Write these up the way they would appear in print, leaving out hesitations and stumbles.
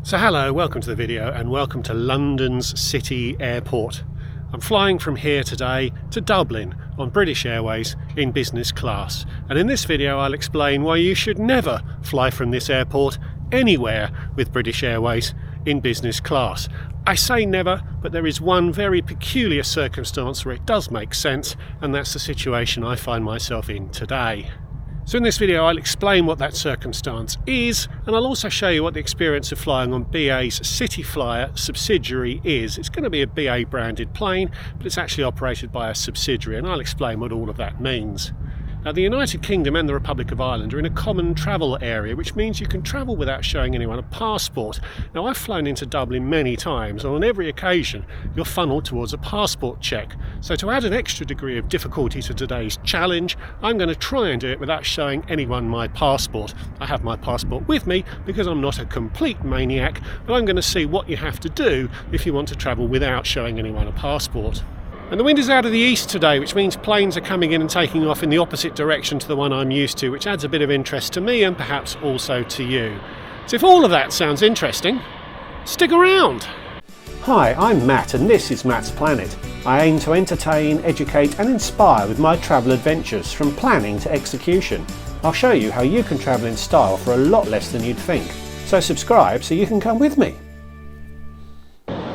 So hello, welcome to the video and welcome to London's City Airport. I'm flying from here today to Dublin on British Airways in business class, and in this video I'll explain why you should never fly from this airport anywhere with British Airways in business class. I say never, but there is one very peculiar circumstance where it does make sense, and that's the situation I find myself in today. So in this video I'll explain what that circumstance is, and I'll also show you what the experience of flying on BA's CityFlyer subsidiary is. It's going to be a BA branded plane, but it's actually operated by a subsidiary, and I'll explain what all of that means. Now, the United Kingdom and the Republic of Ireland are in a common travel area, which means you can travel without showing anyone a passport. Now, I've flown into Dublin many times, and on every occasion you're funneled towards a passport check. So to add an extra degree of difficulty to today's challenge, I'm going to try and do it without showing anyone my passport. I have my passport with me because I'm not a complete maniac, but I'm going to see what you have to do if you want to travel without showing anyone a passport. And the wind is out of the east today, which means planes are coming in and taking off in the opposite direction to the one I'm used to, which adds a bit of interest to me and perhaps also to you. So if all of that sounds interesting, stick around! Hi, I'm Matt and this is Matt's Planet. I aim to entertain, educate and inspire with my travel adventures from planning to execution. I'll show you how you can travel in style for a lot less than you'd think. So subscribe so you can come with me.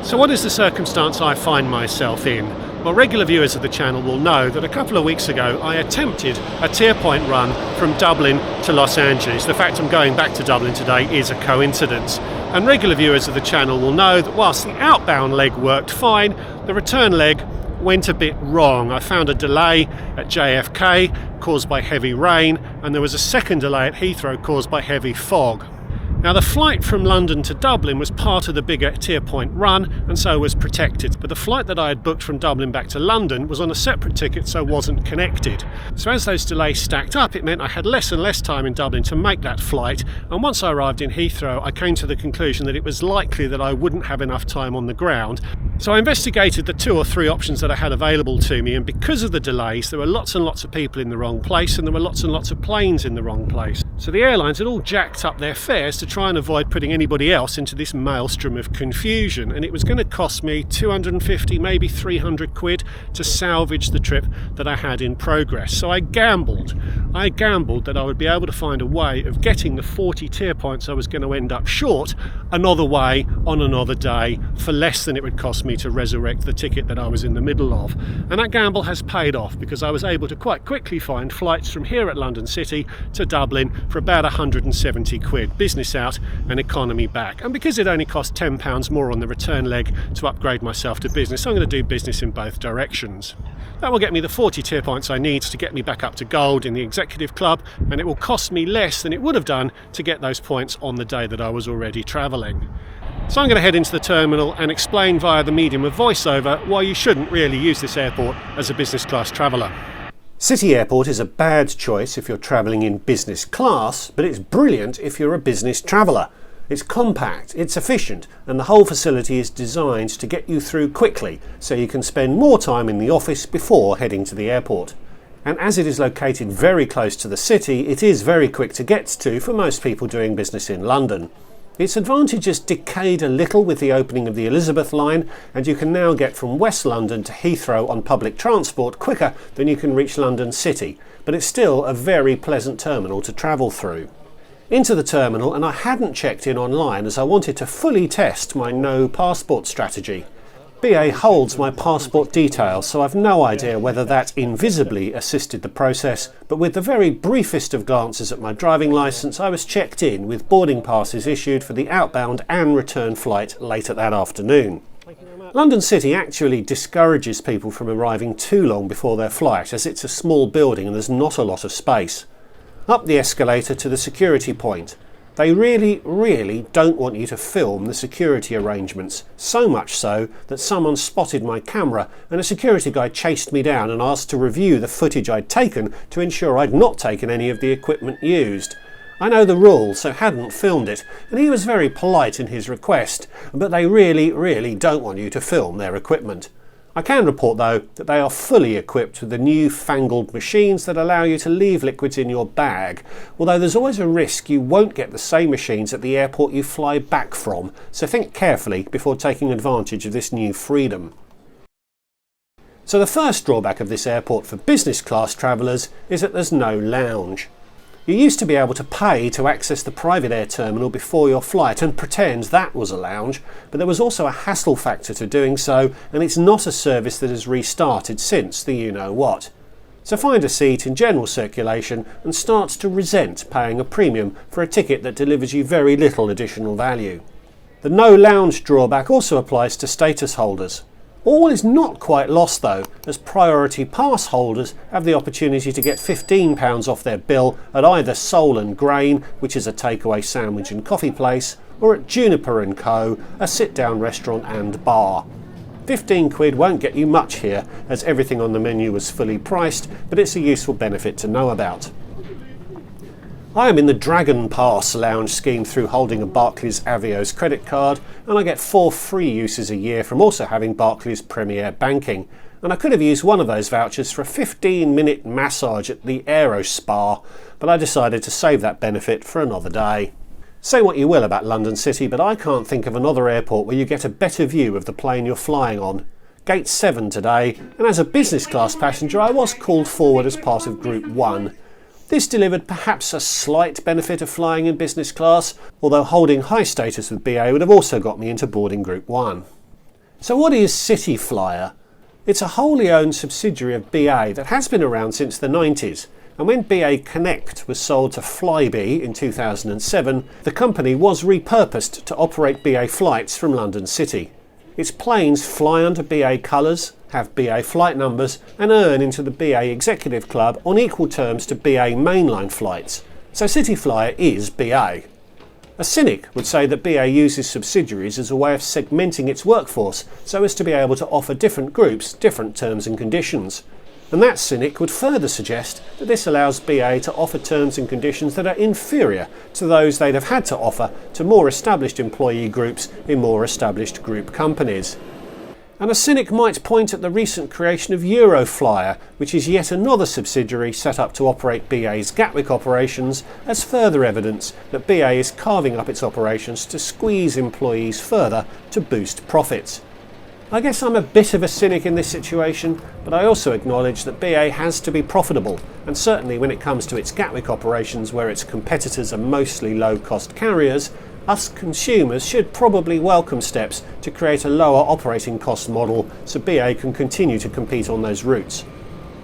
So what is the circumstance I find myself in? Well, regular viewers of the channel will know that a couple of weeks ago I attempted a tier point run from Dublin to Los Angeles. The fact I'm going back to Dublin today is a coincidence. And regular viewers of the channel will know that whilst the outbound leg worked fine, the return leg went a bit wrong. I found a delay at JFK caused by heavy rain, and there was a second delay at Heathrow caused by heavy fog. Now, the flight from London to Dublin was part of the bigger tier point run and so was protected, but the flight that I had booked from Dublin back to London was on a separate ticket, so wasn't connected. So as those delays stacked up, it meant I had less and less time in Dublin to make that flight, and once I arrived in Heathrow I came to the conclusion that it was likely that I wouldn't have enough time on the ground. So I investigated the 2 or 3 options that I had available to me, and because of the delays there were lots and lots of people in the wrong place and there were lots and lots of planes in the wrong place. So the airlines had all jacked up their fares to try and avoid putting anybody else into this maelstrom of confusion, and it was going to cost me 250, maybe 300 quid to salvage the trip that I had in progress. So I gambled that I would be able to find a way of getting the 40 tier points I was going to end up short another way on another day for less than it would cost me to resurrect the ticket that I was in the middle of. And that gamble has paid off because I was able to quite quickly find flights from here at London City to Dublin for about 170 quid, business out and economy back. And because it only cost £10 more on the return leg to upgrade myself to business, I'm going to do business in both directions. That will get me the 40 tier points I need to get me back up to gold in the executive club, and it will cost me less than it would have done to get those points on the day that I was already travelling. So I'm going to head into the terminal and explain via the medium of voiceover why you shouldn't really use this airport as a business class traveller. City Airport is a bad choice if you're travelling in business class, but it's brilliant if you're a business traveller. It's compact, it's efficient, and the whole facility is designed to get you through quickly so you can spend more time in the office before heading to the airport. And as it is located very close to the city, it is very quick to get to for most people doing business in London. Its advantages decayed a little with the opening of the Elizabeth line, and you can now get from West London to Heathrow on public transport quicker than you can reach London City, but it's still a very pleasant terminal to travel through. Into the terminal, and I hadn't checked in online as I wanted to fully test my no passport strategy. BA holds my passport details, so I've no idea whether that invisibly assisted the process, but with the very briefest of glances at my driving licence, I was checked in with boarding passes issued for the outbound and return flight later that afternoon. London City actually discourages people from arriving too long before their flight, as it's a small building and there's not a lot of space. Up the escalator to the security point. They really don't want you to film the security arrangements, so much so that someone spotted my camera and a security guy chased me down and asked to review the footage I'd taken to ensure I'd not taken any of the equipment used. I know the rules, so hadn't filmed it, and he was very polite in his request, but they really don't want you to film their equipment. I can report though that they are fully equipped with the new fangled machines that allow you to leave liquids in your bag, although there's always a risk you won't get the same machines at the airport you fly back from, so think carefully before taking advantage of this new freedom. So the first drawback of this airport for business class travellers is that there's no lounge. You used to be able to pay to access the private air terminal before your flight and pretend that was a lounge, but there was also a hassle factor to doing so, and it's not a service that has restarted since the you-know-what. So find a seat in general circulation and start to resent paying a premium for a ticket that delivers you very little additional value. The no lounge drawback also applies to status holders. All is not quite lost though, as priority pass holders have the opportunity to get £15 off their bill at either Soul and Grain, which is a takeaway sandwich and coffee place, or at Juniper & Co, a sit-down restaurant and bar. 15 quid won't get you much here, as everything on the menu was fully priced, but it's a useful benefit to know about. I am in the Dragon Pass lounge scheme through holding a Barclays Avios credit card, and I get 4 free uses a year from also having Barclays Premier Banking. And I could have used one of those vouchers for a 15-minute massage at the Aero Spa, but I decided to save that benefit for another day. Say what you will about London City, but I can't think of another airport where you get a better view of the plane you're flying on. Gate 7 today, and as a business class passenger I was called forward as part of Group 1. This delivered perhaps a slight benefit of flying in business class, although holding high status with BA would have also got me into boarding Group 1. So what is CityFlyer? It's a wholly owned subsidiary of BA that has been around since the 90s, and when BA Connect was sold to Flybe in 2007, the company was repurposed to operate BA flights from London City. Its planes fly under BA colours, have BA flight numbers and earn into the BA Executive Club on equal terms to BA mainline flights. So CityFlyer is BA. A cynic would say that BA uses subsidiaries as a way of segmenting its workforce so as to be able to offer different groups different terms and conditions. And that cynic would further suggest that this allows BA to offer terms and conditions that are inferior to those they'd have had to offer to more established employee groups in more established group companies. And a cynic might point at the recent creation of Euroflyer, which is yet another subsidiary set up to operate BA's Gatwick operations, as further evidence that BA is carving up its operations to squeeze employees further to boost profits. I guess I'm a bit of a cynic in this situation, but I also acknowledge that BA has to be profitable, and certainly when it comes to its Gatwick operations where its competitors are mostly low-cost carriers, us consumers should probably welcome steps to create a lower operating cost model so BA can continue to compete on those routes.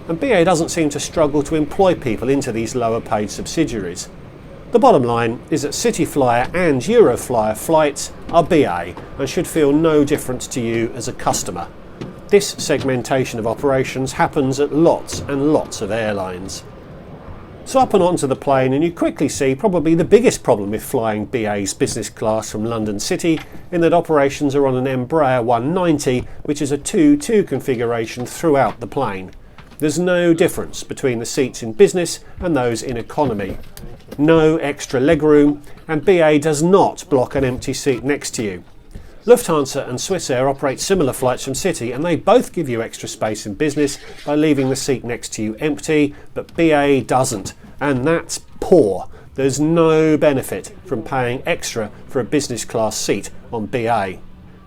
And BA doesn't seem to struggle to employ people into these lower paid subsidiaries. The bottom line is that CityFlyer and Euroflyer flights are BA and should feel no different to you as a customer. This segmentation of operations happens at lots and lots of airlines. So up and onto the plane and you quickly see probably the biggest problem with flying BA's business class from London City, in that operations are on an Embraer 190, which is a 2-2 configuration throughout the plane. There's no difference between the seats in business and those in economy. No extra legroom, and BA does not block an empty seat next to you. Lufthansa and Swissair operate similar flights from City, and they both give you extra space in business by leaving the seat next to you empty, but BA doesn't, and that's poor. There's no benefit from paying extra for a business class seat on BA.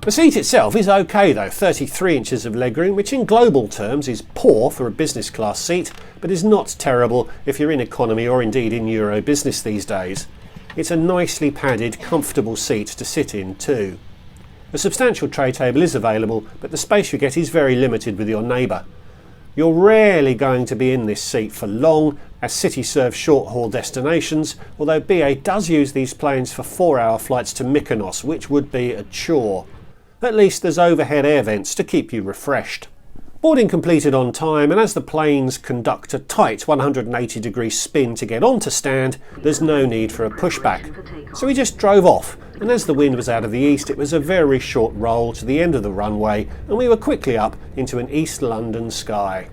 The seat itself is okay though, 33 inches of legroom, which in global terms is poor for a business class seat, but is not terrible if you're in economy or indeed in Euro business these days. It's a nicely padded, comfortable seat to sit in too. A substantial tray table is available, but the space you get is very limited with your neighbour. You're rarely going to be in this seat for long, as City serves short-haul destinations, although BA does use these planes for 4-hour flights to Mykonos, which would be a chore. At least there's overhead air vents to keep you refreshed. Boarding completed on time, and as the planes conduct a tight 180-degree spin to get onto stand, there's no need for a pushback. So we just drove off, and as the wind was out of the east, it was a very short roll to the end of the runway, and we were quickly up into an East London sky.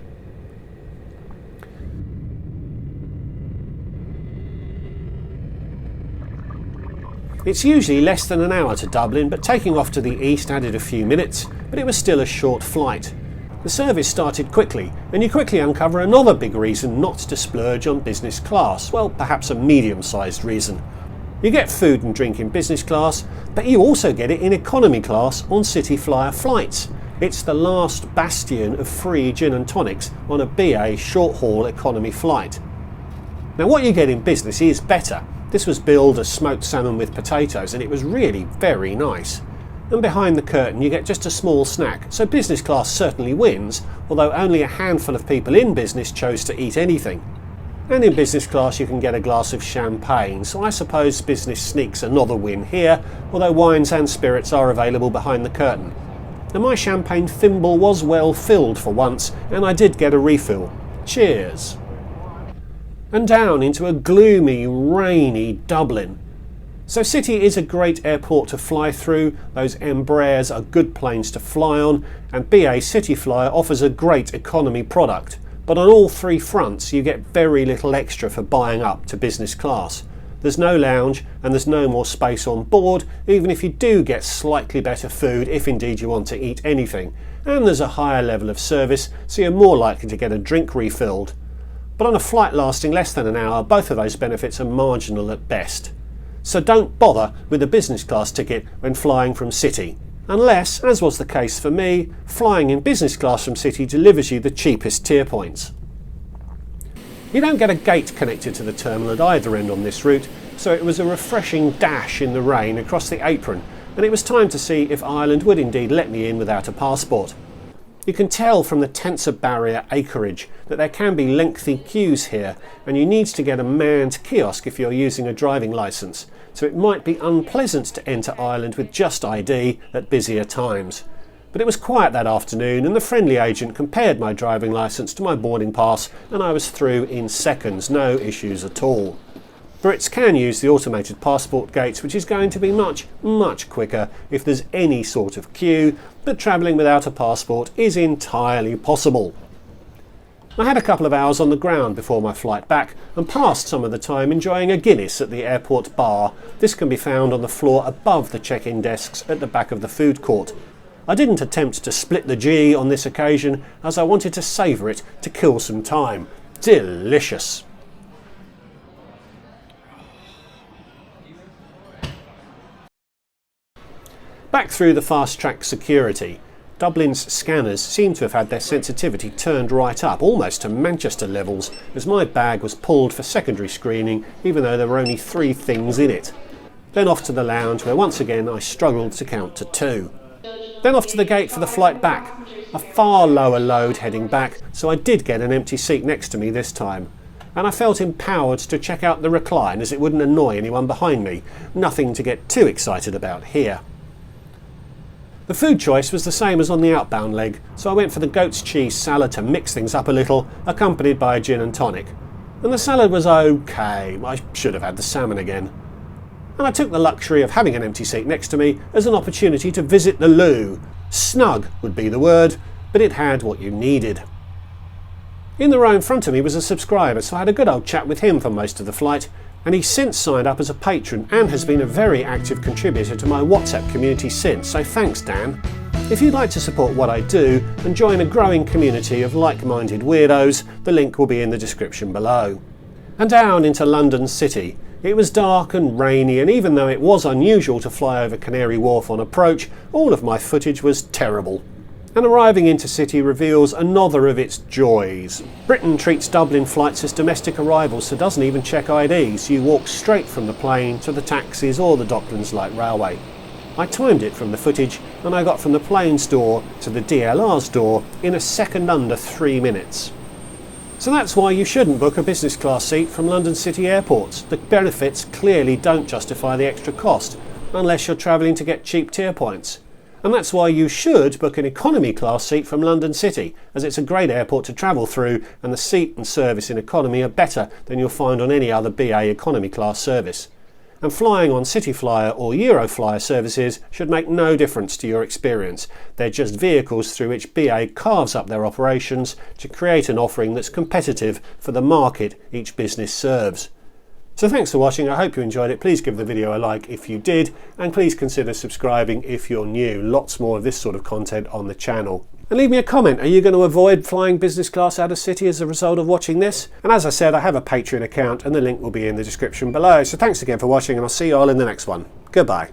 It's usually less than an hour to Dublin, but taking off to the east added a few minutes, but it was still a short flight. The service started quickly, and you quickly uncover another big reason not to splurge on business class. Well, perhaps a medium-sized reason. You get food and drink in business class, but you also get it in economy class on CityFlyer flights. It's the last bastion of free gin and tonics on a BA short-haul economy flight. Now, what you get in business is better. This was billed as smoked salmon with potatoes, and it was really very nice. And behind the curtain you get just a small snack, so business class certainly wins, although only a handful of people in business chose to eat anything. And in business class you can get a glass of champagne, so I suppose business sneaks another win here, although wines and spirits are available behind the curtain. And my champagne thimble was well filled for once, and I did get a refill. Cheers! And down into a gloomy, rainy Dublin. So City is a great airport to fly through, those Embraers are good planes to fly on, and BA CityFlyer offers a great economy product. But on all three fronts you get very little extra for buying up to business class. There's no lounge and there's no more space on board, even if you do get slightly better food if indeed you want to eat anything. And there's a higher level of service, so you're more likely to get a drink refilled. But on a flight lasting less than an hour, both of those benefits are marginal at best. So don't bother with a business class ticket when flying from City. Unless, as was the case for me, flying in business class from City delivers you the cheapest tier points. You don't get a gate connected to the terminal at either end on this route, so it was a refreshing dash in the rain across the apron, and it was time to see if Ireland would indeed let me in without a passport. You can tell from the tensor barrier acreage that there can be lengthy queues here, and you need to get a manned kiosk if you're using a driving licence, so it might be unpleasant to enter Ireland with just ID at busier times. But it was quiet that afternoon, and the friendly agent compared my driving licence to my boarding pass, and I was through in seconds, no issues at all. Brits can use the automated passport gates, which is going to be much quicker if there's any sort of queue, but travelling without a passport is entirely possible. I had a couple of hours on the ground before my flight back and passed some of the time enjoying a Guinness at the airport bar. This can be found on the floor above the check-in desks at the back of the food court. I didn't attempt to split the G on this occasion as I wanted to savour it to kill some time. Delicious! Back through the fast-track security. Dublin's scanners seem to have had their sensitivity turned right up, almost to Manchester levels, as my bag was pulled for secondary screening even though there were only 3 things in it. Then off to the lounge where once again I struggled to count to 2. Then off to the gate for the flight back. A far lower load heading back, so I did get an empty seat next to me this time. And I felt empowered to check out the recline as it wouldn't annoy anyone behind me. Nothing to get too excited about here. The food choice was the same as on the outbound leg, so I went for the goat's cheese salad to mix things up a little, accompanied by a gin and tonic. And the salad was okay, I should have had the salmon again. And I took the luxury of having an empty seat next to me as an opportunity to visit the loo. Snug would be the word, but it had what you needed. In the row in front of me was a subscriber, so I had a good old chat with him for most of the flight, and he's since signed up as a patron and has been a very active contributor to my WhatsApp community since, so thanks Dan. If you'd like to support what I do and join a growing community of like-minded weirdos, the link will be in the description below. And down into London City. It was dark and rainy, and even though it was unusual to fly over Canary Wharf on approach, all of my footage was terrible. And arriving into City reveals another of its joys. Britain treats Dublin flights as domestic arrivals, so doesn't even check IDs. You walk straight from the plane to the taxis or the Docklands Light Railway. I timed it from the footage, and I got from the plane's door to the DLR's door in a second under 3 minutes. So that's why you shouldn't book a business class seat from London City airports. The benefits clearly don't justify the extra cost, unless you're travelling to get cheap tier points. And that's why you should book an economy class seat from London City, as it's a great airport to travel through, and the seat and service in economy are better than you'll find on any other BA economy class service. And flying on CityFlyer or Euroflyer services should make no difference to your experience. They're just vehicles through which BA carves up their operations to create an offering that's competitive for the market each business serves. So thanks for watching, I hope you enjoyed it. Please give the video a like if you did, and please consider subscribing if you're new. Lots more of this sort of content on the channel. And leave me a comment. Are you going to avoid flying business class out of city as a result of watching this? And as I said, I have a Patreon account and the link will be in the description below. So thanks again for watching and I'll see you all in the next one. Goodbye.